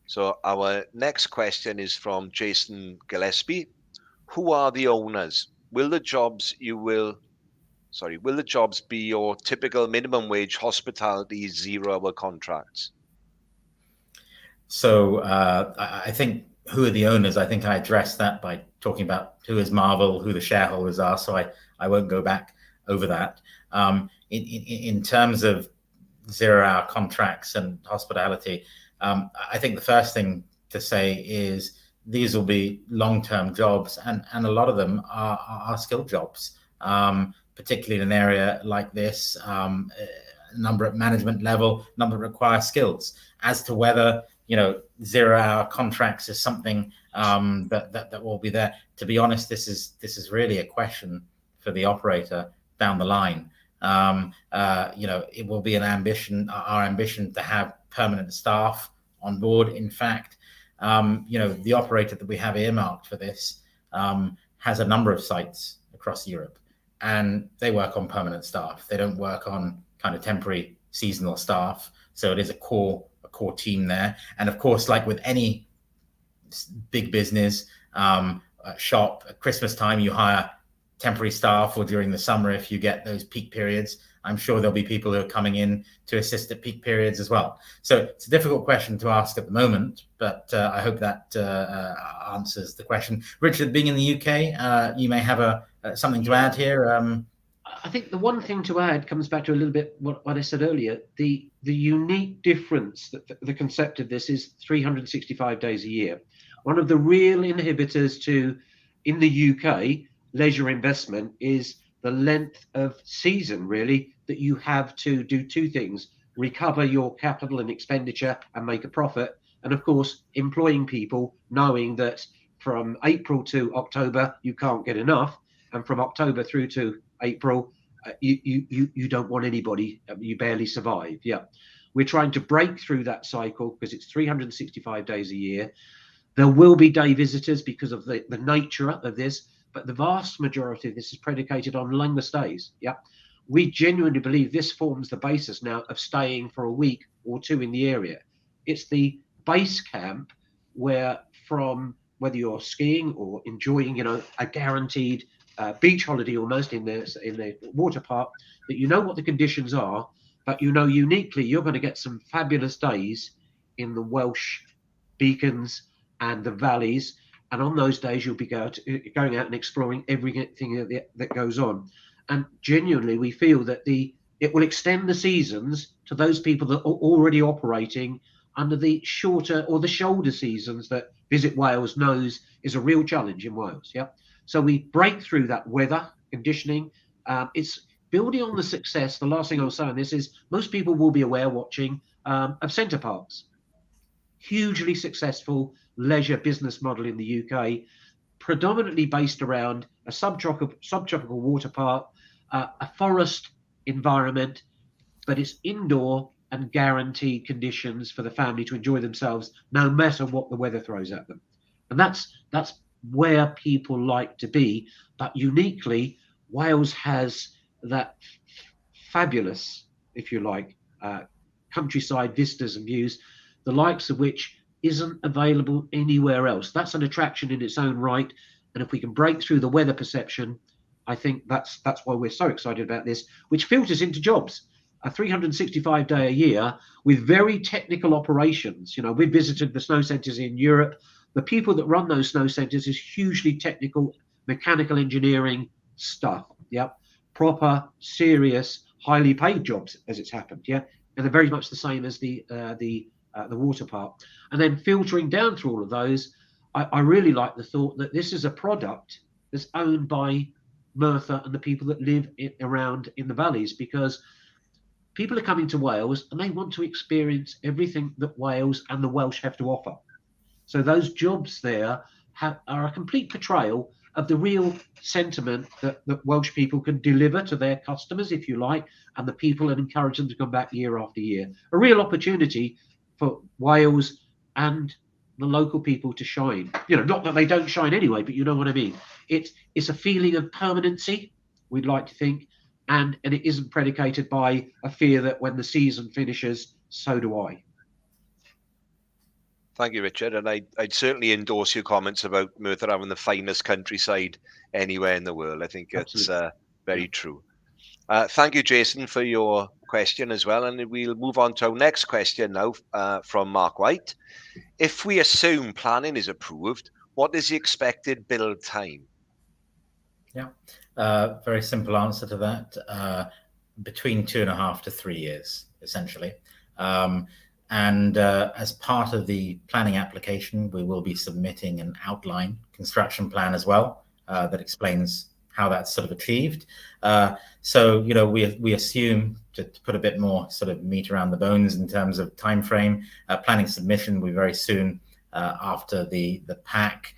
So our next question is from Jason Gillespie. Who are the owners? Will the jobs be your typical minimum wage hospitality 0-hour contracts? So I think who are the owners? I think I addressed that by talking about who is Marvel, who the shareholders are. So I won't go back over that. In terms of 0-hour contracts and hospitality, I think the first thing to say is these will be long-term jobs, and a lot of them are skilled jobs. Particularly in an area like this, a number at management level, number require skills. As to whether 0-hour contracts is something that will be there, to be honest, this is really a question for the operator down the line. It will be our ambition to have permanent staff on board. In fact, the operator that we have earmarked for this has a number of sites across Europe. And they work on permanent staff. They don't work on kind of temporary seasonal staff. So it is a core team there. And of course, like with any big business shop, at Christmas time, you hire temporary staff, or during the summer, if you get those peak periods, I'm sure there'll be people who are coming in to assist at peak periods as well. So it's a difficult question to ask at the moment, but I hope that answers the question. Richard, being in the UK, you may have something to add here. I think the one thing to add comes back to a little bit what I said earlier. The unique difference, that the concept of this is 365 days a year. One of the real inhibitors to, in the UK, leisure investment is the length of season, really, that you have to do two things: recover your capital and expenditure and make a profit, and of course employing people, knowing that from April to October you can't get enough, and from October through to April, you don't want anybody. You barely survive. Yeah, we're trying to break through that cycle because it's 365 days a year. There will be day visitors because of the nature of this, but the vast majority of this is predicated on longer stays. Yeah, we genuinely believe this forms the basis now of staying for a week or two in the area. It's the base camp where, from whether you're skiing or enjoying, a guaranteed beach holiday almost in the water park, that you know what the conditions are, but uniquely you're going to get some fabulous days in the Welsh beacons and the valleys, and on those days you'll be going out and exploring everything that goes on. And genuinely, we feel that it will extend the seasons to those people that are already operating under the shorter or the shoulder seasons that Visit Wales knows is a real challenge in Wales. Yeah, so we break through that weather conditioning. It's building on the success. The last thing I'll say on this is most people will be aware watching of Centre Parks. Hugely successful leisure business model in the UK, predominantly based around a subtropical water park, a forest environment, but it's indoor and guaranteed conditions for the family to enjoy themselves no matter what the weather throws at them. And that's where people like to be. But uniquely, Wales has that fabulous, if you like, countryside vistas and views, the likes of which isn't available anywhere else. That's an attraction in its own right. And if we can break through the weather perception, I think that's why we're so excited about this, which filters into jobs. A 365 day a year with very technical operations. We've visited the snow centres in Europe. The people that run those snow centres is hugely technical, mechanical engineering stuff. Yep, proper, serious, highly paid jobs, as it's happened. Yeah, and they're very much the same as the water park. And then filtering down through all of those, I really like the thought that this is a product that's owned by Merthyr and the people that live around in the valleys, because people are coming to Wales and they want to experience everything that Wales and the Welsh have to offer. So those jobs there are a complete portrayal of the real sentiment that Welsh people can deliver to their customers, if you like, and the people, and encourage them to come back year after year. A real opportunity for Wales and the local people to shine. Not that they don't shine anyway, but you know what I mean. It's a feeling of permanency, we'd like to think, and it isn't predicated by a fear that when the season finishes, so do I. Thank you, Richard. And I'd certainly endorse your comments about Merthyr having the finest countryside anywhere in the world. I think it's very true. Thank you, Jason, for your question as well. And we'll move on to our next question now from Mark White. If we assume planning is approved, what is the expected build time? Yeah, very simple answer to that. Between 2.5 to 3 years, essentially. And as part of the planning application, we will be submitting an outline construction plan as well that explains how that's sort of achieved. So, we assume, to put a bit more sort of meat around the bones in terms of time frame, planning submission will be very soon after the pack.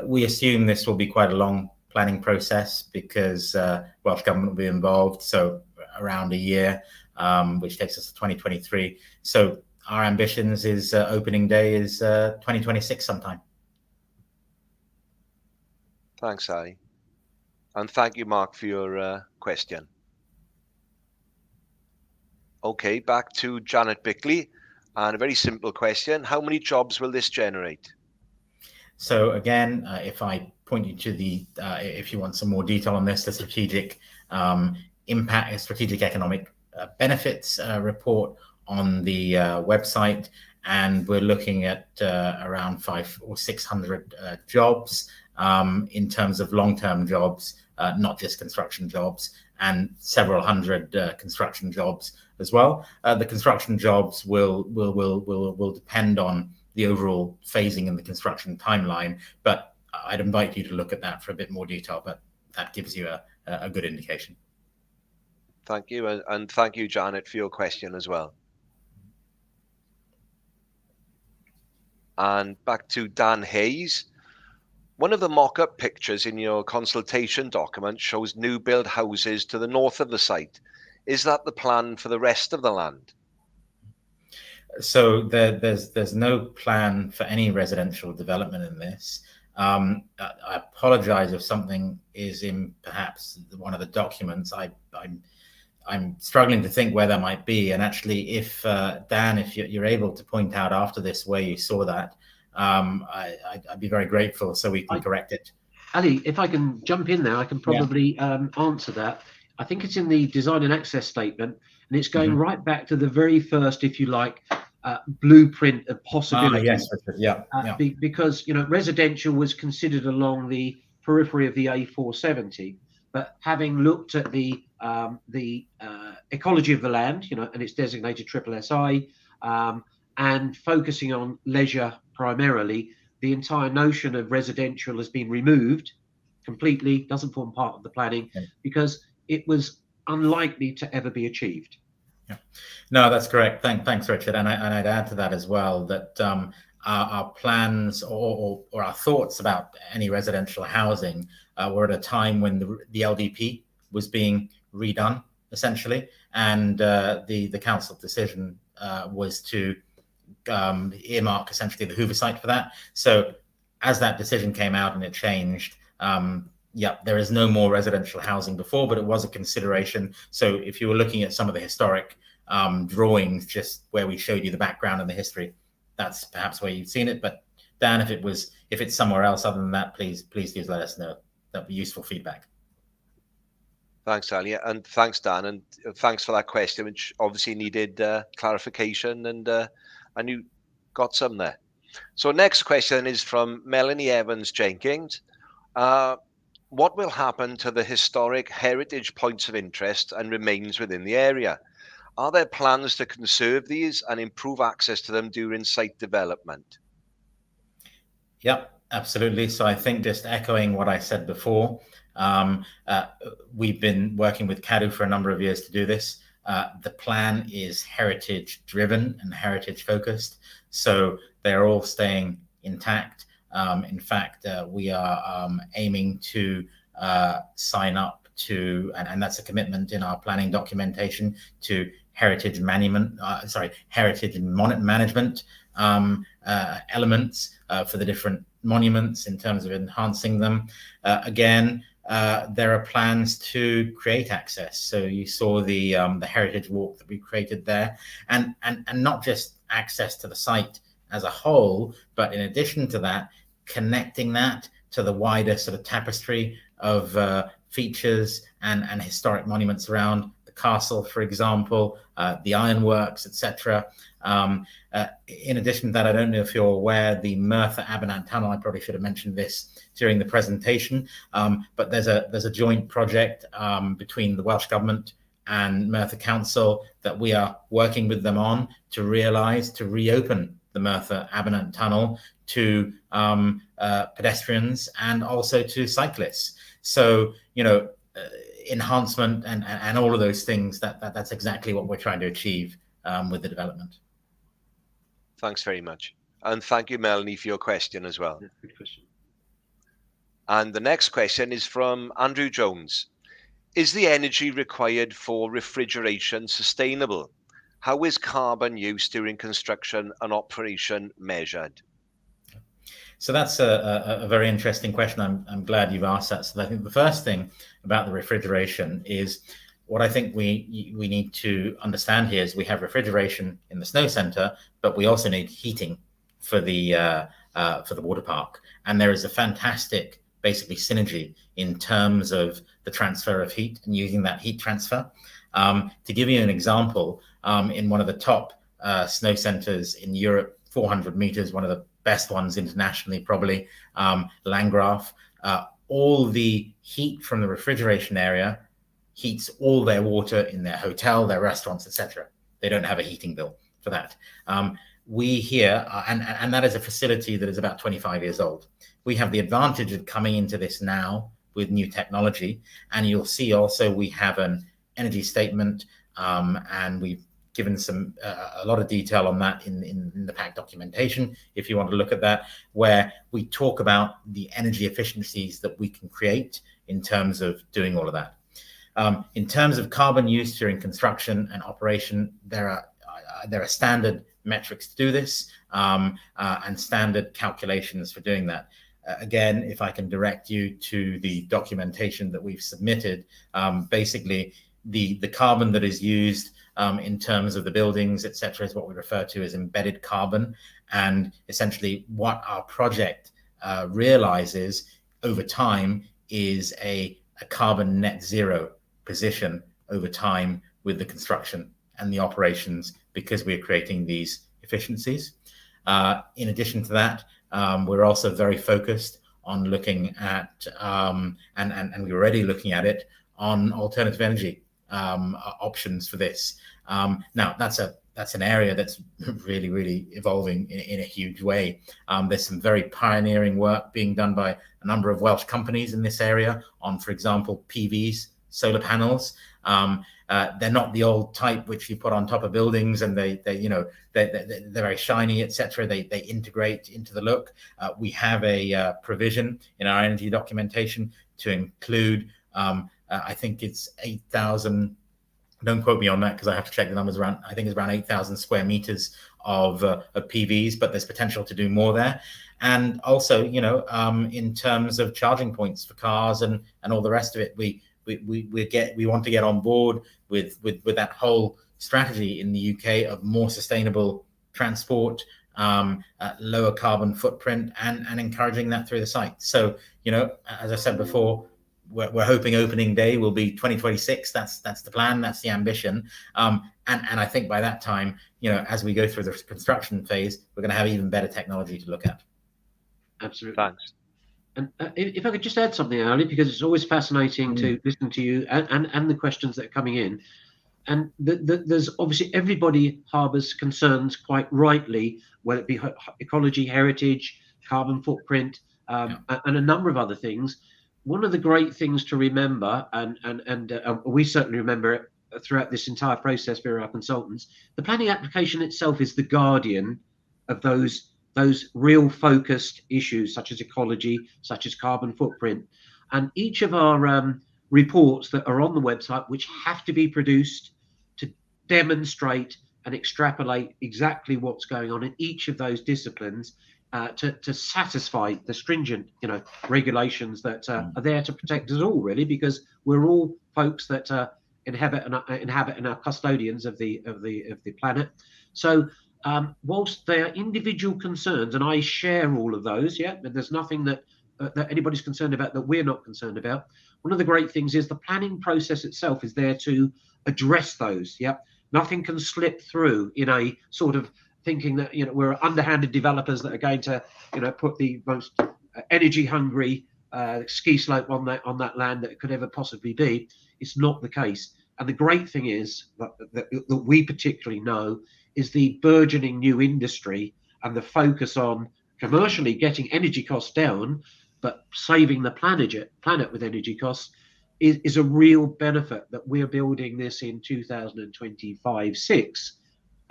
We assume this will be quite a long planning process because Welsh Government will be involved, so around a year, which takes us to 2023. So our ambitions is opening day is 2026 sometime. Thanks, Ali. And thank you, Mark, for your question. Okay, back to Janet Bickley. And a very simple question. How many jobs will this generate? So again, if I point you to if you want some more detail on this, the strategic impact, strategic economic benefits report on the website, and we're looking at around 500 or 600 jobs in terms of long-term jobs, not just construction jobs, and several hundred construction jobs as well. The construction jobs will depend on the overall phasing in the construction timeline, but I'd invite you to look at that for a bit more detail, but that gives you a good indication. Thank you, and thank you, Janet, for your question as well. And back to Dan Hayes. One of the mock-up pictures in your consultation document shows new build houses to the north of the site. Is that the plan for the rest of the land? So there's no plan for any residential development in this. I apologize if something is in perhaps one of the documents. I'm struggling to think where that might be. And actually, if Dan, if you're able to point out after this where you saw that, I'd be very grateful so we can correct it. Ali, if I can jump in there, I can probably answer that. I think it's in the design and access statement, and it's going right back to the very first, if you like, blueprint of possibility. Yes, yeah. Because residential was considered along the periphery of the A470, but having looked at the ecology of the land, and it's designated SSSI, and focusing on leisure primarily, the entire notion of residential has been removed completely, doesn't form part of the planning because it was unlikely to ever be achieved. Yeah, no, that's correct. Thanks, Richard. And I'd add to that as well that our plans or our thoughts about any residential housing were at a time when the LDP was being redone, essentially, and the council decision was to earmark essentially the Hoover site for that. So as that decision came out and it changed, there is no more residential housing before, but it was a consideration. So if you were looking at some of the historic drawings, just where we showed you the background and the history, that's perhaps where you've seen it. But Dan, if it's somewhere else other than that, please do let us know. That'd be useful feedback. Thanks, Ali, and thanks, Dan, and thanks for that question, which obviously needed clarification, and you got some there. So next question is from Melanie Evans Jenkins. What will happen to the historic heritage points of interest and remains within the area? Are there plans to conserve these and improve access to them during site development? Yep, absolutely. So I think just echoing what I said before, we've been working with CADU for a number of years to do this. The plan is heritage driven and heritage focused. So they're all staying intact. In fact, we are aiming to sign up to, and that's a commitment in our planning documentation, to heritage management elements for the different monuments in terms of enhancing them. Again, there are plans to create access. So you saw the heritage walk that we created there, and not just access to the site as a whole, but in addition to that, connecting that to the wider sort of tapestry of features and historic monuments around the castle, for example, the ironworks, etc. In addition to that, I don't know if you're aware, the Merthyr Tunnel, I probably should have mentioned this during the presentation, but there's a joint project between the Welsh Government and Merthyr Council that we are working with them on to reopen the Merthyr Tunnel to pedestrians and also to cyclists. So, enhancement and all of those things, that's exactly what we're trying to achieve with the development. Thanks very much. And thank you, Melanie, for your question as well. Good question. And the next question is from Andrew Jones. Is the energy required for refrigeration sustainable? How is carbon use during construction and operation measured? So that's a very interesting question. I'm glad you've asked that. So I think the first thing about the refrigeration is what I think we need to understand here is we have refrigeration in the snow center, but we also need heating for the water park. And there is a fantastic, basically, synergy in terms of the transfer of heat and using that heat transfer. To give you an example, in one of the top snow centers in Europe, 400 meters, one of the best ones internationally, probably, Landgraf, all the heat from the refrigeration area heats all their water in their hotel, their restaurants, etc. They don't have a heating bill for that. We here, and that is a facility that is about 25 years old. We have the advantage of coming into this now with new technology, and you'll see also we have an energy statement, and we've given some a lot of detail on that in the pack documentation, if you want to look at that, where we talk about the energy efficiencies that we can create in terms of doing all of that. In terms of carbon use during construction and operation, there are standard metrics to do this, and standard calculations for doing that. Again, if I can direct you to the documentation that we've submitted, basically the carbon that is used in terms of the buildings, etc., is what we refer to as embedded carbon, and essentially what our project realizes over time is a carbon net zero position over time with the construction and the operations, because we're creating these efficiencies. In addition to that, we're also very focused on looking at, and we're already looking at it, on alternative energy options for this. Now, that's an area that's really, really evolving in a huge way. There's some very pioneering work being done by a number of Welsh companies in this area on, for example, PVs, solar panels. They're not the old type which you put on top of buildings and they're very shiny, etc. They integrate into the look. We have a provision in our energy documentation to include, I think it's 8,000. Don't quote me on that because I have to check the numbers around. I think it's around 8,000 square meters of PVs, but there's potential to do more there. And also, in terms of charging points for cars and all the rest of it, we want to get on board with that whole strategy in the UK of more sustainable transport, lower carbon footprint, and encouraging that through the site. So, as I said before, we're hoping opening day will be 2026. That's the plan. That's the ambition. And I think by that time, as we go through the construction phase, we're going to have even better technology to look at. Absolutely. Thanks. And if I could just add something, Ali, because it's always fascinating to listen to you and the questions that are coming in. And there's obviously everybody harbours concerns quite rightly, whether it be ecology, heritage, carbon footprint, and a number of other things. One of the great things to remember, and we certainly remember it throughout this entire process for our consultants, the planning application itself is the guardian of those real focused issues, such as ecology, such as carbon footprint. And each of our reports that are on the website, which have to be produced to demonstrate and extrapolate exactly what's going on in each of those disciplines, to satisfy the stringent, regulations that are there to protect us all, really, because we're all folks that inhabit and are custodians of the planet. So whilst there are individual concerns, and I share all of those, but there's nothing that anybody's concerned about that we're not concerned about. One of the great things is the planning process itself is there to address those. Nothing can slip through in a sort of thinking that we're underhanded developers that are going to put the most energy hungry ski slope on that land that it could ever possibly be. It's not the case. And the great thing is that we particularly know is the burgeoning new industry and the focus on commercially getting energy costs down, but saving the planet with energy costs is a real benefit that we're building this in 2025-6.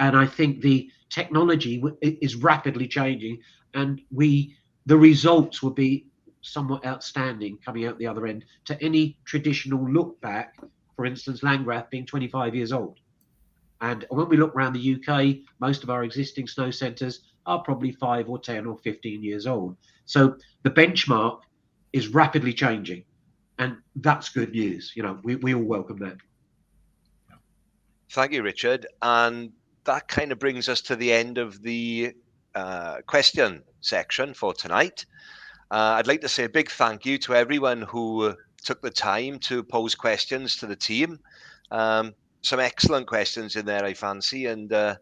And I think the technology is rapidly changing, and the results will be somewhat outstanding coming out the other end to any traditional look back. For instance, Landgraf being 25 years old. And when we look around the UK, most of our existing snow centres are probably 5 or 10 or 15 years old. So the benchmark is rapidly changing, and that's good news. We all welcome that. Thank you, Richard. And that kind of brings us to the end of the question section for tonight. I'd like to say a big thank you to everyone who took the time to pose questions to the team. Some excellent questions in there, I fancy. And, I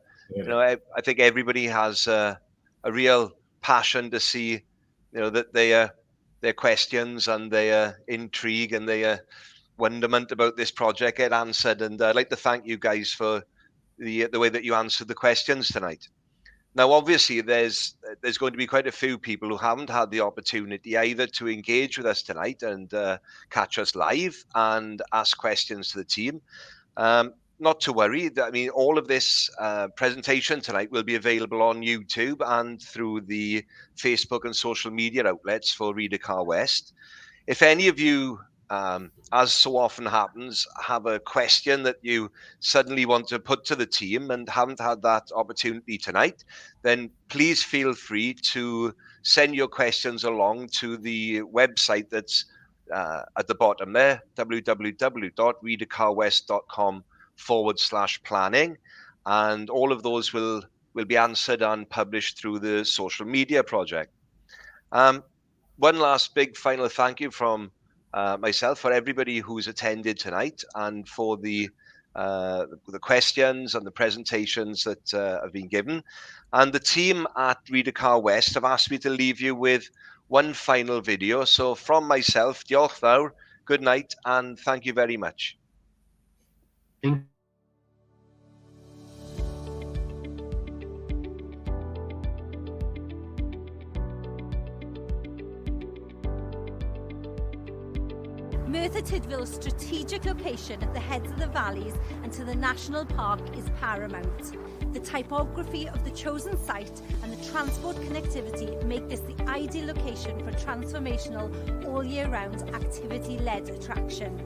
think everybody has a real passion to see, that their questions and their intrigue and their wonderment about this project get answered. And I'd like to thank you guys for the way that you answered the questions tonight. Now, obviously, there's going to be quite a few people who haven't had the opportunity either to engage with us tonight and catch us live and ask questions to the team. Now, not to worry. I mean, all of this presentation tonight will be available on YouTube and through the Facebook and social media outlets for Rhydycar West. If any of you, as so often happens, have a question that you suddenly want to put to the team and haven't had that opportunity tonight, then please feel free to send your questions along to the website that's at the bottom there, www.rhydycarwest.com/planning, and all of those will be answered and published through the social media project. One last big final thank you from myself for everybody who's attended tonight and for the questions and the presentations that have been given. And the team at Rhydycar West have asked me to leave you with one final video. So from myself, diolch fawr, good night, and thank you very much. Merthyr Tydfil's strategic location at the heads of the valleys and to the national park is paramount. The typography of the chosen site and the transport connectivity make this the ideal location for transformational, all-year-round, activity-led attraction.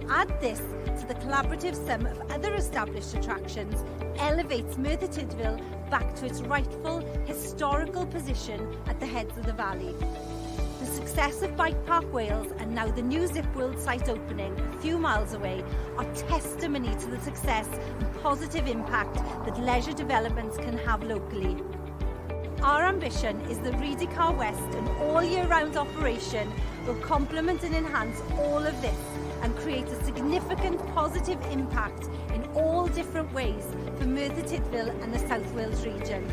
Add this to the collaborative sum of other established attractions, elevates Merthyr Tydfil back to its rightful historical position at the heads of the valley. The success of Bike Park Wales and now the new Zip World site opening a few miles away are testimony to the success and positive impact that leisure developments can have locally. Our ambition is that Rhydycar West, an all-year-round operation, will complement and enhance all of this and create a significant positive impact in all different ways for Merthyr Tydfil and the South Wales region.